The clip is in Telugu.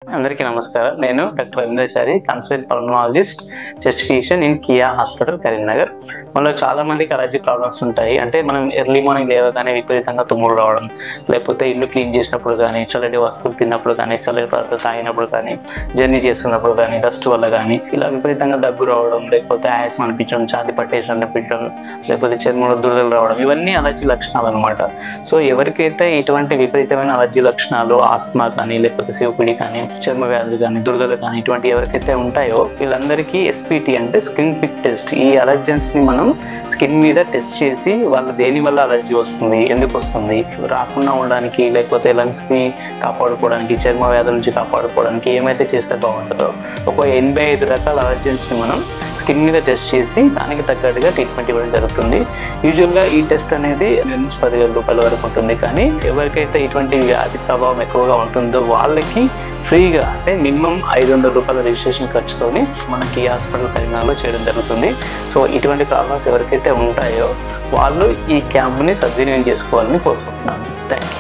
అందరికీ నమస్కారం. నేను doctor Ravindrachari, consultant pulmonologist, chest physician in Kia hospital, Karimnagar. మనలో చాలా మందికి అలర్జీ ప్రాబ్లమ్స్ ఉంటాయి. అంటే మనం ఎర్లీ మార్నింగ్ లేవగానే విపరీతంగా తుమ్ములు రావడం, లేకపోతే ఇల్లు క్లీన్ చేసినప్పుడు కానీ, చల్లటి వస్తువులు తిన్నప్పుడు కానీ, చల్లటి పదార్థాలు తాగినప్పుడు కానీ, జర్నీ చేస్తున్నప్పుడు కానీ, డస్ట్ వల్ల కానీ ఇలా విపరీతంగా దగ్గు రావడం, లేకపోతే ఆయాసం అనిపించడం, ఛాతీ పట్టేసి అనిపించడం, లేకపోతే చర్మంలో దురదలు రావడం, ఇవన్నీ అలర్జీ లక్షణాలు అనమాట. సో ఎవరికైతే ఇటువంటి విపరీతమైన అలర్జీ లక్షణాలు, ఆస్మా కానీ, లేకపోతే సిఓపిడి కానీ, చర్మ వ్యాధులు కానీ, దురదలు కానీ, ఇటువంటి ఎవరికైతే ఉంటాయో వీళ్ళందరికీ ఎస్పిటి అంటే స్కిన్ పిక్ టెస్ట్, ఈ అలర్జెన్స్ ని మనం స్కిన్ మీద టెస్ట్ చేసి వాళ్ళు దేని వల్ల అలర్జీ వస్తుంది, ఎందుకు వస్తుంది, రాకుండా ఉండడానికి, లేకపోతే లంగ్స్ ని కాపాడుకోవడానికి, చర్మ వ్యాధుల నుంచి కాపాడుకోవడానికి ఏమైతే చేస్తే బాగుంటుందో ఒక 85 రకాల అలర్జెన్స్ ని మనం స్కిన్ మీద టెస్ట్ చేసి దానికి తగ్గట్టుగా ట్రీట్మెంట్ ఇవ్వడం జరుగుతుంది. యూజువల్గా ఈ టెస్ట్ అనేది 10,000 రూపాయల వరకు ఉంటుంది. కానీ ఎవరికైతే ఇటువంటి వ్యాధి ప్రభావం ఎక్కువగా ఉంటుందో వాళ్ళకి ఫ్రీగా, అంటే మినిమం 500 రూపాయల రిజిస్ట్రేషన్ ఖర్చుతోని మనకి హాస్పిటల్ కరీంనగర్లో చేయడం జరుగుతుంది. సో ఇటువంటి ప్రాబ్లమ్స్ ఎవరికైతే ఉంటాయో వాళ్ళు ఈ క్యాంప్ని సద్వినియోగం చేసుకోవాలని కోరుకుంటున్నాను. Thank you.